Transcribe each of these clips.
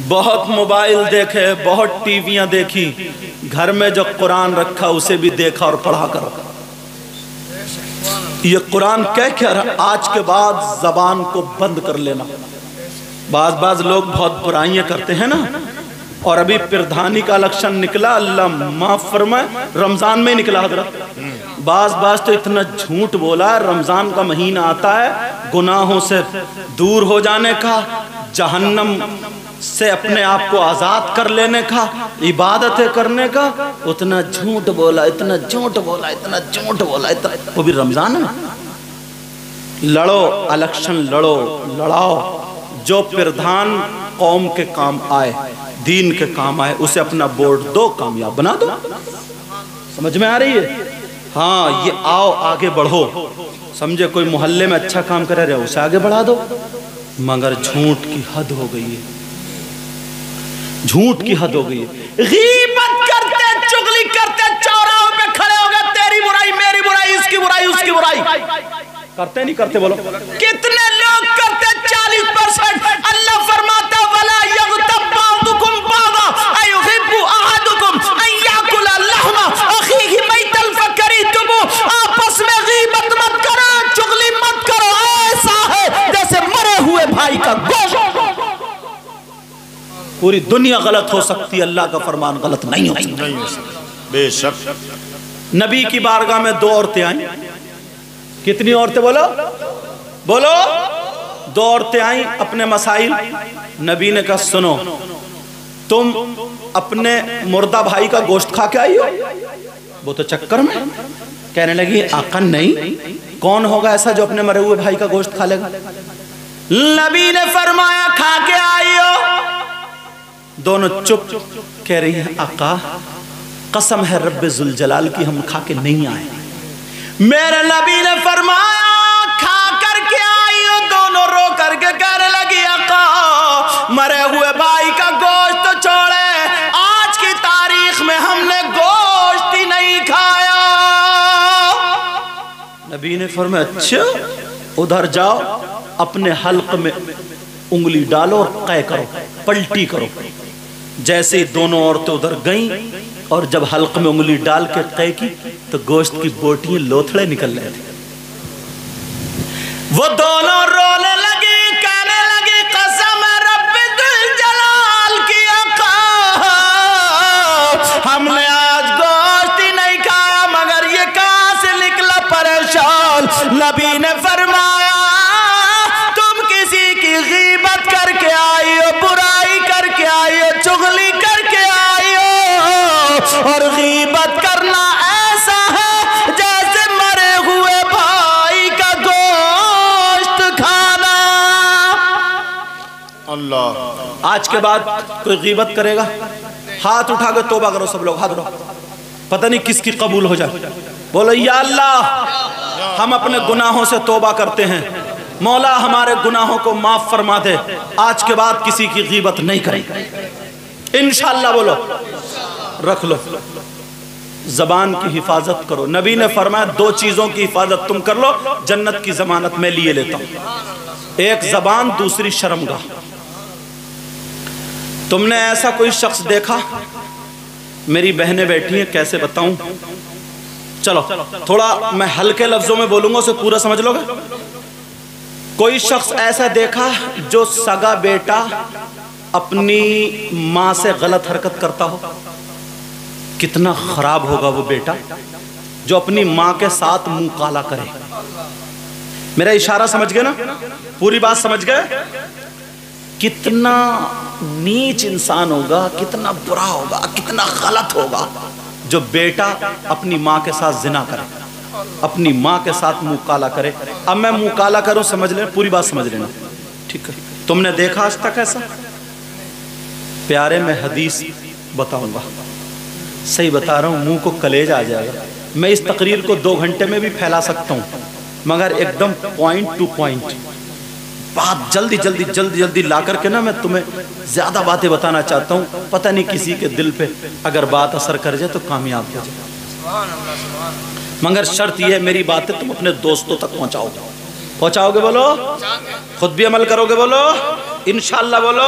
بہت موبائل دیکھے، بہت ٹیویاں دیکھی، گھر میں جو قرآن رکھا اسے بھی دیکھا اور پڑھا کر رکھا۔ یہ قرآن کہہ رہا آج کے بعد زبان کو بند کر لینا۔ بعض لوگ بہت برائیاں کرتے ہیں نا، اور ابھی پردھانی کا الیکشن نکلا، اللہ معاف فرمائے، رمضان میں نکلا حضرت۔ بعض تو اتنا جھوٹ بولا، رمضان کا مہینہ آتا ہے گناہوں سے دور ہو جانے کا، جہنم سے اپنے آپ کو آزاد کر لینے کا، عبادتیں کرنے کا، اتنا جھوٹ بولا، اتنا جھوٹ بولا، اتنا جھوٹ بولا، وہ بھی رمضان میں۔ لڑو الیکشن، لڑاؤ، جو پردھان قوم کے کام آئے، دین کے کام آئے، اسے اپنا ووٹ دو، کامیاب بنا دو۔ سمجھ میں آ رہی ہے؟ ہاں، یہ آؤ آگے بڑھو، سمجھے کوئی محلے میں اچھا کام کر رہے اسے آگے بڑھا دو، مگر جھوٹ کی حد ہو گئی ہے، جھوٹ کی حد ہو گئی ہے۔ غیبت کرتے، چغلی کرتے، چوراہوں پہ کھڑے ہو گئے، تیری برائی، میری برائی، اس کی برائی، اس کی برائی کرتے نہیں کرتے؟ بولو کتنے لوگ کرتے؟ 40%۔ اللہ فرماتا وَلَا يَغْتَبْ بَعْضُكُمْ بَعْضًا أَيُحِبُّ أَحَدُكُمْ أَن يَأْكُلَ اللَّحْمَ أَخِيهِ مَيْتًا فَكَرِهْتُمُوهُ۔ آپس میں غیبت مت کرو، چغلی مت کرو، ایسا ہے جیسے مرے ہوئے بھائی کا گوشت۔ پوری دنیا غلط ہو سکتی، اللہ کا فرمان غلط نہیں ہو سکتا۔ بے شک۔ نبی کی بارگاہ میں 2 عورتیں آئیں۔ کتنی عورتیں؟ بولو 2 عورتیں آئیں، اپنے مسائل۔ نبی نے کہا سنو، تم اپنے مردہ بھائی کا گوشت کھا کے آئی ہو؟ وہ تو چکر میں کہنے لگی آقا نہیں، کون ہوگا ایسا جو اپنے مرے ہوئے بھائی کا گوشت کھا لے گا؟ نبی نے فرمایا کھا کے آئی ہو؟ دونوں چپ، کہہ رہی ہیں آقا قسم ہے رب ذوالجلال کی ہم کھا کے نہیں آئے۔ میرے نبی نے فرمایا کھا کر کے آئی ہو؟ دونوں رو کر کے کہنے لگی آقا مرے ہوئے بھائی کا گوشت تو چھوڑے، آج کی تاریخ میں ہم نے گوشت ہی نہیں کھایا۔ نبی نے فرمایا اچھا، ادھر جاؤ، اپنے حلق میں انگلی ڈالو اور قے کرو، پلٹی کرو۔ جیسے ہی دونوں عورتیں ادھر گئیں اور جب حلق میں انگلی ڈال کے قے کی تو گوشت کی بوٹیاں لوتھڑے نکل رہے تھے۔ وہ دونوں رونے لگی، کہنے لگی قسم رب ذوالجلال کی آقا ہم نے آج گوشت ہی نہیں کھایا، مگر یہ کہاں سے نکلا پریشان۔ نبی نے فرمایا تم کسی کی غیبت کر کے آئی ہو، برائی کر کے آئی ہو، چغلی کر کے آئی ہو، اور غیبت کرنا ایسا ہے جیسے مرے ہوئے بھائی کا گوشت کھانا۔ اللہ، آج کے بعد کوئی غیبت کرے گا ہاتھ اٹھا کے توبہ کرو، سب لوگ ہاتھ اٹھاؤ، پتہ نہیں کس کی قبول ہو جائے۔ بولو یا اللہ ہم اپنے گناہوں سے توبہ کرتے ہیں، مولا ہمارے گناہوں کو معاف فرما دے، آج کے بعد کسی کی غیبت نہیں کریں انشاءاللہ۔ بولو رکھ لو، زبان کی حفاظت کرو۔ نبی نے فرمایا 2 چیزوں کی حفاظت تم کر لو، جنت کی ضمانت میں لیے لیتا ہوں، ایک زبان، دوسری شرمگاہ۔ تم نے ایسا کوئی شخص دیکھا؟ میری بہنیں بیٹھی ہیں، کیسے بتاؤں؟ چلو تھوڑا میں ہلکے لفظوں میں بولوں گا، اسے پورا سمجھ لو گے۔ کوئی شخص ایسا دیکھا جو سگا بیٹا اپنی ماں سے غلط حرکت کرتا ہو؟ کتنا خراب ہوگا وہ بیٹا جو اپنی ماں کے ساتھ منہ کالا کرے۔ میرا اشارہ سمجھ گئے نا؟ پوری بات سمجھ گئے؟ کتنا نیچ انسان ہوگا، کتنا برا ہوگا، کتنا غلط ہوگا جو بیٹا اپنی ماں کے ساتھ زنا کرے، اپنی ماں کے ساتھ منہ کالا کرے۔ اب میں منہ کالا کروں، سمجھ لیں، پوری بات سمجھ لینا، ٹھیک ہے؟ تم نے دیکھا آج تک ایسا؟ پیارے میں حدیث بتاؤں گا، صحیح بتا رہا ہوں، منہ کو کلیجہ آ جائے گا۔ میں اس تقریر کو 2 گھنٹے میں بھی پھیلا سکتا ہوں، مگر ایک دم پوائنٹ ٹو پوائنٹ بات جلدی لا کر کے نا میں تمہیں زیادہ باتیں بتانا چاہتا ہوں، پتہ نہیں کسی کے دل پہ اگر بات اثر کر جائے تو کامیاب ہو جائے، مگر شرط یہ ہے میری باتیں تم اپنے دوستوں تک پہنچاؤ گے؟ بولو خود بھی عمل کرو گے؟ بولو انشاءاللہ، بولو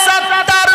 70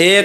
1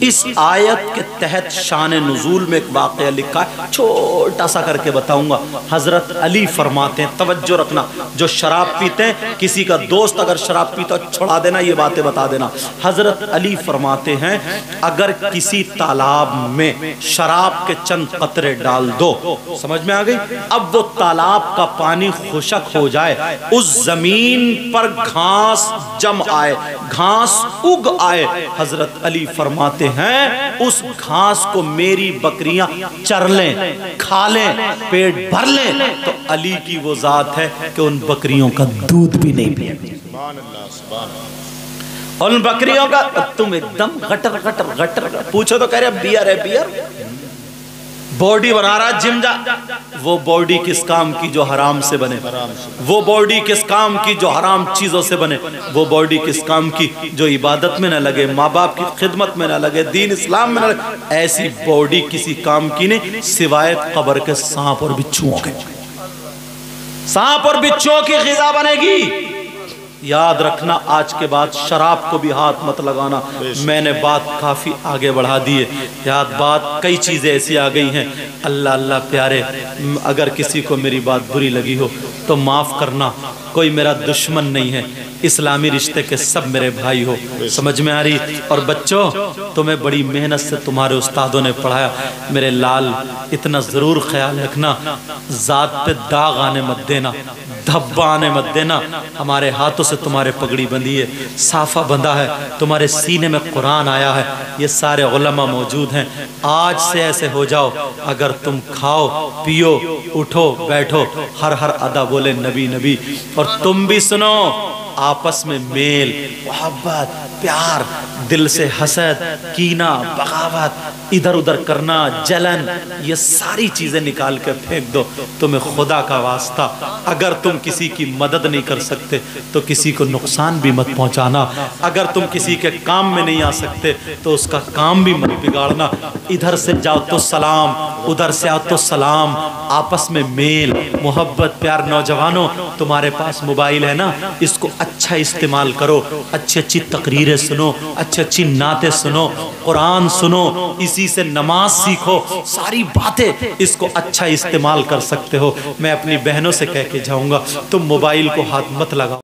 اس آیت کے تحت شان نزول میں ایک واقعہ لکھا ہے، چھوٹا سا کر کے بتاؤں گا۔ حضرت علی فرماتے ہیں، توجہ رکھنا، جو شراب پیتے ہیں، کسی کا دوست اگر شراب پیتا چھڑا دینا، یہ باتیں بتا دینا۔ حضرت علی فرماتے ہیں اگر کسی تالاب میں شراب کے چند قطرے ڈال دو، سمجھ میں آ گئی؟ اب وہ تالاب کا پانی خشک ہو جائے، اس زمین پر گھاس جم آئے، گھاس اگ آئے، حضرت علی فرماتے ہیں اس گھاس کو میری بکریاں چر لیں، کھا لیں، پیٹ بھر لیں، تو علی کی وہ ذات ہے کہ ان بکریوں کا دودھ بھی نہیں پئیں۔ سبحان اللہ، سبحان اللہ۔ ان بکریوں کا، تم ایک دم غٹر غٹر غٹر پوچھو تو کہہ رہے بیئر ہے، بیئر باڈی بنا رہا جم جا، وہ باڈی کس کام کی جو حرام سے بنے، وہ باڈی کس کام کی جو حرام چیزوں سے بنے، وہ باڈی کس کام کی جو عبادت میں نہ لگے، ماں باپ کی خدمت میں نہ لگے، دین اسلام میں نہ لگے۔ ایسی باڈی کسی کام کی نہیں سوائے قبر کے سانپ اور بچھوؤں کے۔ سانپ اور بچھوؤں کی غذا بنے گی۔ یاد رکھنا آج کے بعد شراب کو بھی ہاتھ مت لگانا۔ میں نے بات کافی آگے بڑھا دی ہے، یاد بات کئی چیزیں ایسی آ گئی ہیں۔ اللہ اللہ پیارے، اگر کسی کو میری بات بری لگی ہو تو معاف کرنا، کوئی میرا دشمن نہیں ہے، اسلامی رشتے کے سب میرے بھائی ہو، سمجھ میں آ رہی؟ اور بچوں، تمہیں بڑی محنت سے تمہارے استادوں نے پڑھایا، میرے لال اتنا ضرور خیال رکھنا، ذات پہ داغ آنے مت دینا، دھبا آنے مت دینا۔ ہمارے ہاتھوں سے تمہارے پگڑی بندھی ہے، صافہ بندھا ہے، تمہارے سینے میں قرآن آیا ہے، یہ سارے علماء موجود ہیں۔ آج سے ایسے ہو جاؤ، اگر تم کھاؤ پیو اٹھو بیٹھو ہر ادا بولے نبی نبی۔ اور تم بھی سنو، آپس میں میل محبت پیار، دل سے حسد کینہ بغاوت ادھر ادھر کرنا جلن، یہ ساری چیزیں نکال کر پھینک دو۔ تمہیں خدا کا واسطہ اگر تم کسی کی مدد نہیں کر سکتے تو کسی کو نقصان بھی مت پہنچانا، اگر تم کسی کے کام میں نہیں آ سکتے تو اس کا کام بھی مت بگاڑنا۔ ادھر سے جاؤ تو سلام، ادھر سے آؤ تو سلام، آپس میں میل محبت پیار۔ نوجوانوں، تمہارے پاس موبائل ہے نا، اس کو اچھا استعمال کرو، اچھی اچھی تقریریں سنو، اچھی اچھی نعتیں سنو، قرآن سنو، اسی سے نماز سیکھو، ساری باتیں اس کو اچھا استعمال کر سکتے ہو۔ میں اپنی بہنوں سے کہہ کے جاؤں گا، تم موبائل کو ہاتھ مت لگاؤ۔